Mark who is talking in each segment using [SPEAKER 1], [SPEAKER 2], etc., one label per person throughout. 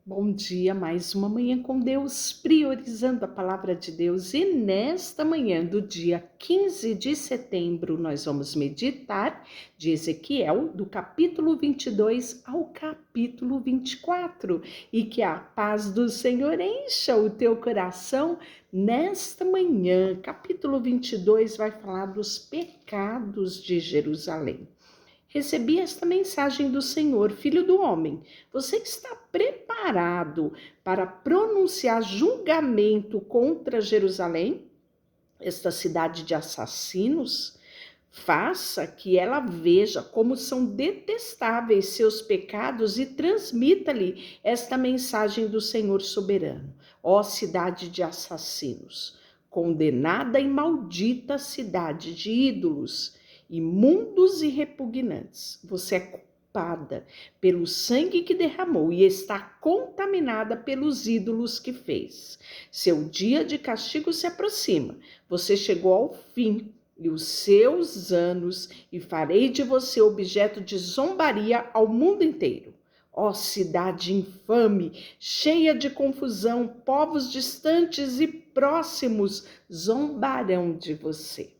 [SPEAKER 1] Bom dia, mais uma manhã com Deus, priorizando a palavra de Deus. E nesta manhã do dia 15 de setembro, nós vamos meditar de Ezequiel, do capítulo 22 ao capítulo 24. E que a paz do Senhor encha o teu coração nesta manhã. Capítulo 22 vai falar dos pecados de Jerusalém. Recebi esta mensagem do Senhor, filho do homem. Você está preparado para pronunciar julgamento contra Jerusalém, esta cidade de assassinos? Faça que ela veja como são detestáveis seus pecados e transmita-lhe esta mensagem do Senhor soberano. Ó cidade de assassinos, condenada e maldita cidade de ídolos, imundos e repugnantes, você é culpada pelo sangue que derramou e está contaminada pelos ídolos que fez. Seu dia de castigo se aproxima, você chegou ao fim e os seus anos, e farei de você objeto de zombaria ao mundo inteiro. Ó cidade infame, cheia de confusão, povos distantes e próximos zombarão de você.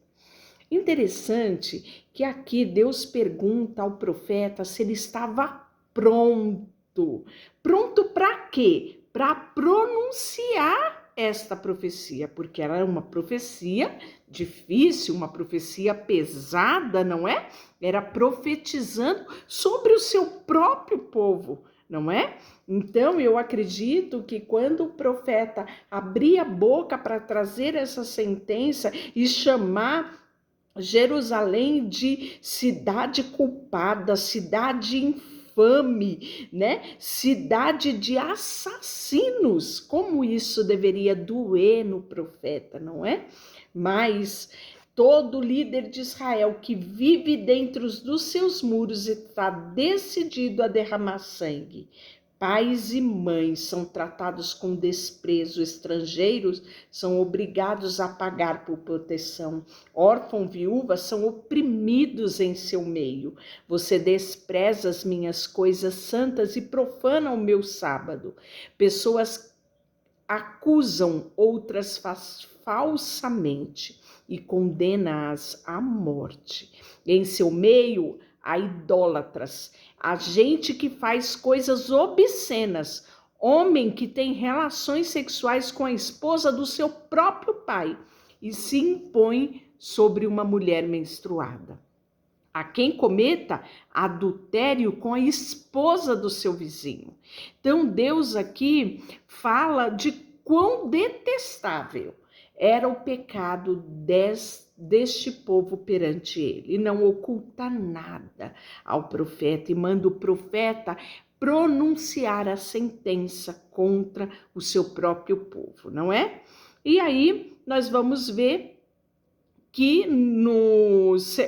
[SPEAKER 1] Interessante que aqui Deus pergunta ao profeta se ele estava pronto. Pronto para quê? Para pronunciar esta profecia, porque ela é uma profecia difícil, uma profecia pesada, não é? Era profetizando sobre o seu próprio povo, não é? Então, eu acredito que quando o profeta abria a boca para trazer essa sentença e chamar Jerusalém de cidade culpada, cidade infame, né? Cidade de assassinos. Como isso deveria doer no profeta, não é? Mas todo líder de Israel que vive dentro dos seus muros está decidido a derramar sangue. Pais e mães são tratados com desprezo, estrangeiros são obrigados a pagar por proteção, órfãos e viúvas são oprimidos em seu meio. Você despreza as minhas coisas santas e profana o meu sábado. Pessoas acusam outras falsamente e condena-as à morte. Em seu meio há idólatras, a gente que faz coisas obscenas, homem que tem relações sexuais com a esposa do seu próprio pai e se impõe sobre uma mulher menstruada. A quem cometa adultério com a esposa do seu vizinho. Então Deus aqui fala de quão detestável era o pecado deste povo perante ele. E não oculta nada ao profeta e manda o profeta pronunciar a sentença contra o seu próprio povo, não é? E aí nós vamos ver que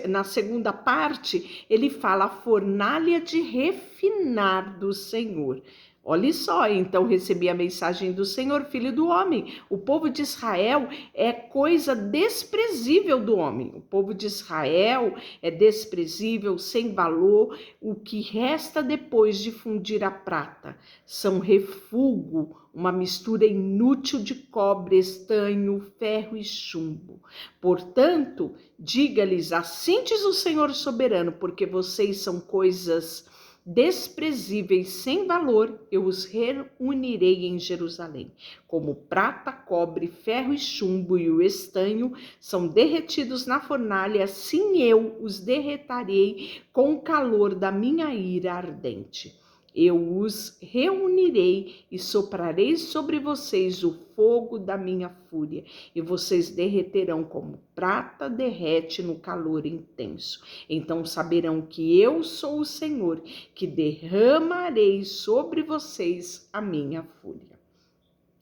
[SPEAKER 1] na segunda parte ele fala a fornalha de refinar do Senhor. Olha só, então recebi a mensagem do Senhor, filho do homem. O povo de Israel é coisa desprezível do homem. O povo de Israel é desprezível, sem valor. O que resta depois de fundir a prata são refúgio, uma mistura inútil de cobre, estanho, ferro e chumbo. Portanto, diga-lhes, assim diz o Senhor soberano, porque vocês são coisas desprezíveis, sem valor, eu os reunirei em Jerusalém. Como prata, cobre, ferro e chumbo e o estanho são derretidos na fornalha, assim eu os derreterei com o calor da minha ira ardente. Eu os reunirei e soprarei sobre vocês o fogo da minha fúria, e vocês derreterão como prata derrete no calor intenso. Então saberão que eu sou o Senhor, que derramarei sobre vocês a minha fúria.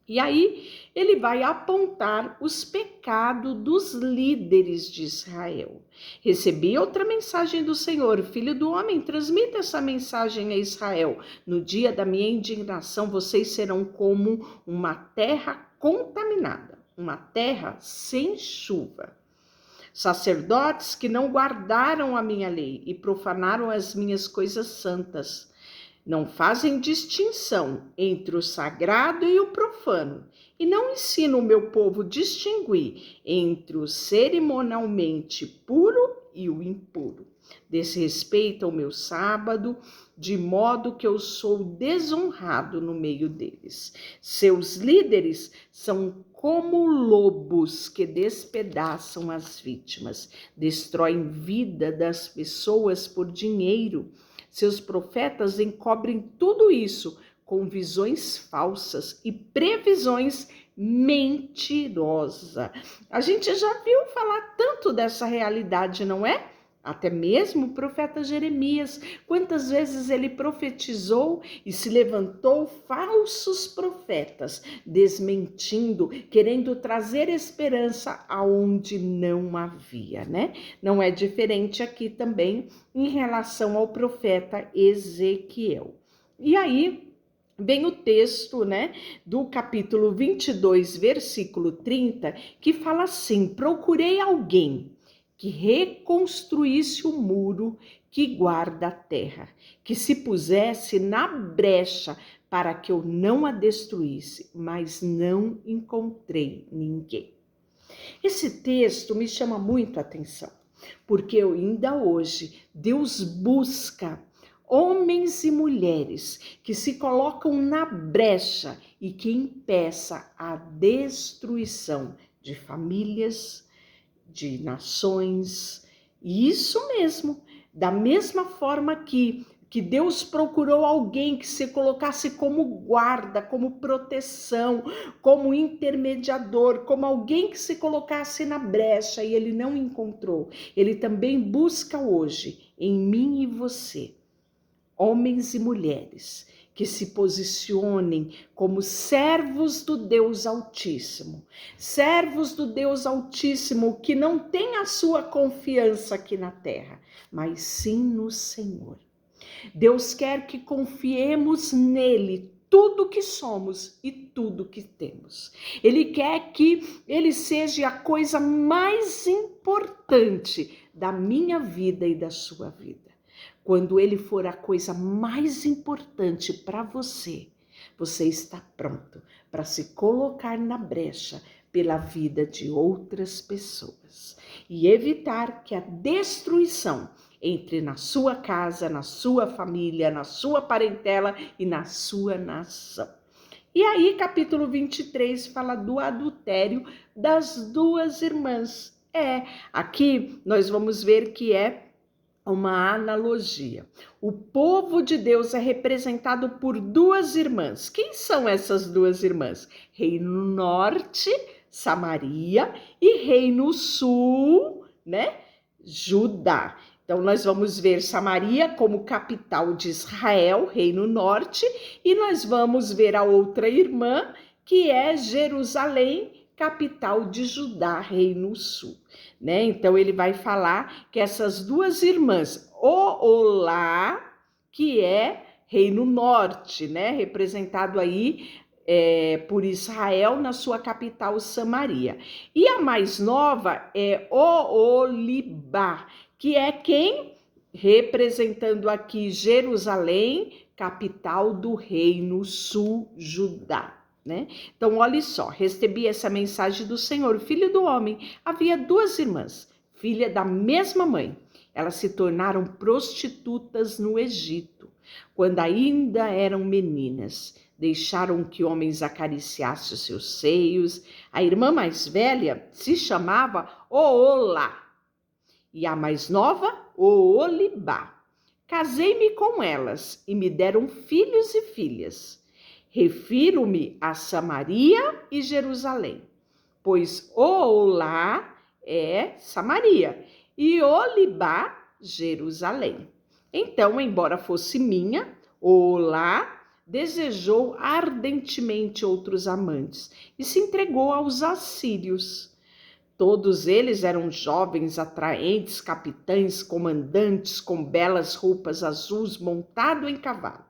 [SPEAKER 1] E aí ele vai apontar os pecados dos líderes de Israel. Recebi outra mensagem do Senhor, filho do homem, transmita essa mensagem a Israel. No dia da minha indignação, vocês serão como uma terra contaminada, uma terra sem chuva. Sacerdotes que não guardaram a minha lei e profanaram as minhas coisas santas. Não fazem distinção entre o sagrado e o profano, e não ensinam o meu povo a distinguir entre o cerimonialmente puro e o impuro. Desrespeitam o meu sábado, de modo que eu sou desonrado no meio deles. Seus líderes são como lobos que despedaçam as vítimas, destroem vida das pessoas por dinheiro. Seus profetas encobrem tudo isso com visões falsas e previsões mentirosas. A gente já viu falar tanto dessa realidade, não é? Até mesmo o profeta Jeremias, quantas vezes ele profetizou e se levantou falsos profetas, desmentindo, querendo trazer esperança aonde não havia, né? Não é diferente aqui também em relação ao profeta Ezequiel. E aí vem o texto, né, do capítulo 22, versículo 30, que fala assim: procurei alguém que reconstruísse o muro que guarda a terra, que se pusesse na brecha para que eu não a destruísse, mas não encontrei ninguém. Esse texto me chama muito a atenção, porque ainda hoje Deus busca homens e mulheres que se colocam na brecha e que impeça a destruição de famílias, de nações. E isso mesmo, da mesma forma que Deus procurou alguém que se colocasse como guarda, como proteção, como intermediador, como alguém que se colocasse na brecha e ele não encontrou. Ele também busca hoje em mim e você, homens e mulheres, que se posicionem como servos do Deus Altíssimo. Servos do Deus Altíssimo que não tem a sua confiança aqui na terra, mas sim no Senhor. Deus quer que confiemos nele tudo que somos e tudo que temos. Ele quer que ele seja a coisa mais importante da minha vida e da sua vida. Quando ele for a coisa mais importante para você, você está pronto para se colocar na brecha pela vida de outras pessoas e evitar que a destruição entre na sua casa, na sua família, na sua parentela e na sua nação. E aí, capítulo 23 fala do adultério das duas irmãs. Aqui nós vamos ver que é uma analogia. O povo de Deus é representado por duas irmãs. Quem são essas duas irmãs? Reino Norte, Samaria, e Reino Sul, né? Judá. Então, nós vamos ver Samaria como capital de Israel, Reino Norte, e nós vamos ver a outra irmã, que é Jerusalém, capital de Judá, Reino Sul. Né? Então, ele vai falar que essas duas irmãs, Olá, que é Reino Norte, né? Representado aí por Israel na sua capital Samaria. E a mais nova é Oolibá, que é quem? Representando aqui Jerusalém, capital do Reino Sul, Judá. Né? Então, olha só, recebi essa mensagem do Senhor, filho do homem. Havia duas irmãs, filha da mesma mãe. Elas se tornaram prostitutas no Egito, quando ainda eram meninas. Deixaram que homens acariciassem os seus seios. A irmã mais velha se chamava Oolá e a mais nova, Oolibá. Casei-me com elas e me deram filhos e filhas. Refiro-me a Samaria e Jerusalém, pois Oolá é Samaria e Oolibá, Jerusalém. Então, embora fosse minha, Oolá desejou ardentemente outros amantes e se entregou aos assírios. Todos eles eram jovens, atraentes, capitães, comandantes, com belas roupas azuis, montado em cavalo.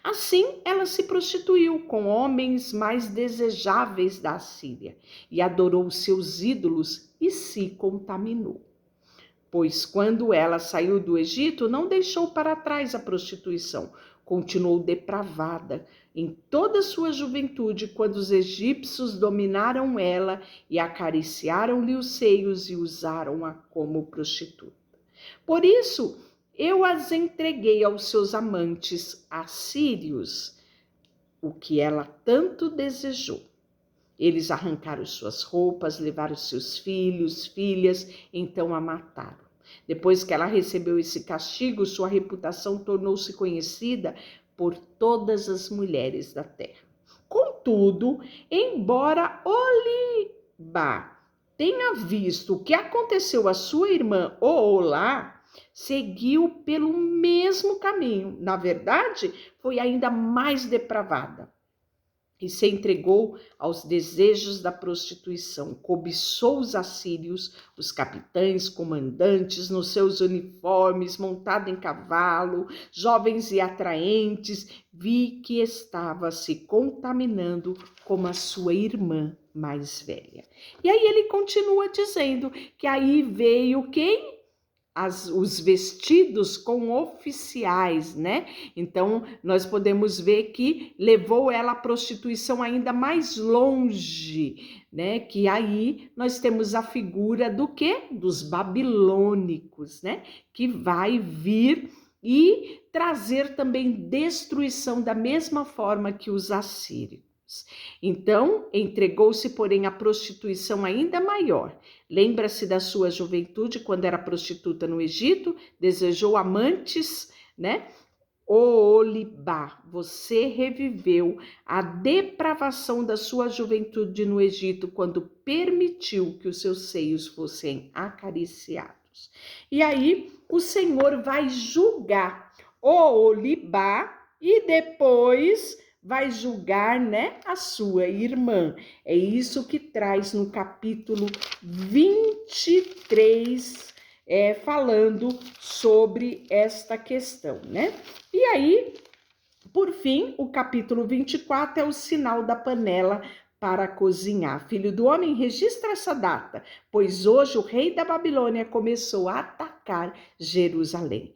[SPEAKER 1] Assim, ela se prostituiu com homens mais desejáveis da Assíria e adorou seus ídolos e se contaminou. Pois quando ela saiu do Egito, não deixou para trás a prostituição, continuou depravada em toda a sua juventude, quando os egípcios dominaram ela e acariciaram-lhe os seios e usaram-a como prostituta. Por isso, eu as entreguei aos seus amantes assírios, o que ela tanto desejou. Eles arrancaram suas roupas, levaram seus filhos, filhas, então a mataram. Depois que ela recebeu esse castigo, sua reputação tornou-se conhecida por todas as mulheres da terra. Contudo, embora Olibá tenha visto o que aconteceu à sua irmã Oolá, seguiu pelo mesmo caminho. Na verdade, foi ainda mais depravada e se entregou aos desejos da prostituição. Cobiçou os assírios, os capitães, comandantes, nos seus uniformes, montada em cavalo, jovens e atraentes. Vi que estava se contaminando como a sua irmã mais velha. E aí ele continua dizendo que aí veio quem? Os vestidos com oficiais, né? Então, nós podemos ver que levou ela à prostituição ainda mais longe, né? Que aí nós temos a figura do quê? Dos babilônicos, né? Que vai vir e trazer também destruição da mesma forma que os assírios. Então, entregou-se, porém, à prostituição ainda maior. Lembra-se da sua juventude, quando era prostituta no Egito, desejou amantes, né? Olibá, você reviveu a depravação da sua juventude no Egito, quando permitiu que os seus seios fossem acariciados. E aí, o Senhor vai julgar Olibá e depois vai julgar, né, a sua irmã. É isso que traz no capítulo 23, falando sobre esta questão, né? E aí, por fim, o capítulo 24 é o sinal da panela para cozinhar. Filho do homem, registra essa data, pois hoje o rei da Babilônia começou a atacar Jerusalém.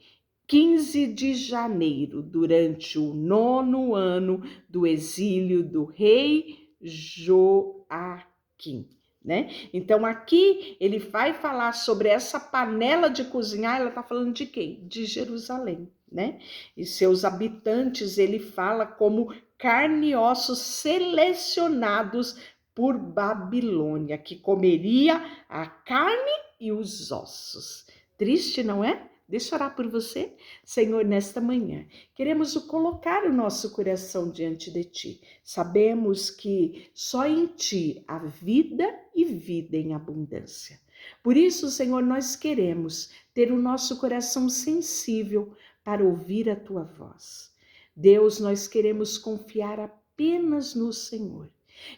[SPEAKER 1] 15 de janeiro, durante o 9º ano do exílio do rei Joaquim, né? Então aqui ele vai falar sobre essa panela de cozinhar, ela está falando de quem? De Jerusalém, né? E seus habitantes, ele fala como carne e ossos selecionados por Babilônia, que comeria a carne e os ossos. Triste, não é? Deixa eu orar por você, Senhor, nesta manhã. Queremos colocar o nosso coração diante de Ti. Sabemos que só em Ti há vida e vida em abundância. Por isso, Senhor, nós queremos ter o nosso coração sensível para ouvir a Tua voz. Deus, nós queremos confiar apenas no Senhor.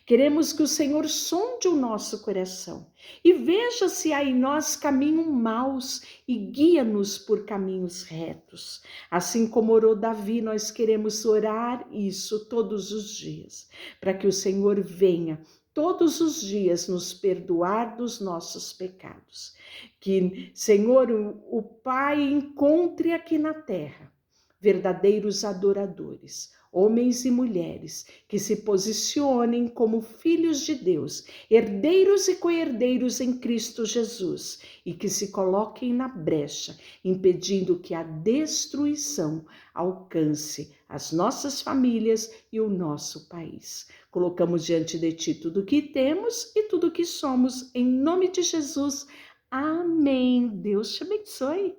[SPEAKER 1] Queremos que o Senhor sonde o nosso coração e veja se há em nós caminhos maus e guia-nos por caminhos retos. Assim como orou Davi, nós queremos orar isso todos os dias, para que o Senhor venha todos os dias nos perdoar dos nossos pecados. Que, Senhor, o Pai encontre aqui na terra verdadeiros adoradores, homens e mulheres que se posicionem como filhos de Deus, herdeiros e co-herdeiros em Cristo Jesus, e que se coloquem na brecha, impedindo que a destruição alcance as nossas famílias e o nosso país. Colocamos diante de Ti tudo o que temos e tudo o que somos, em nome de Jesus. Amém. Deus te abençoe.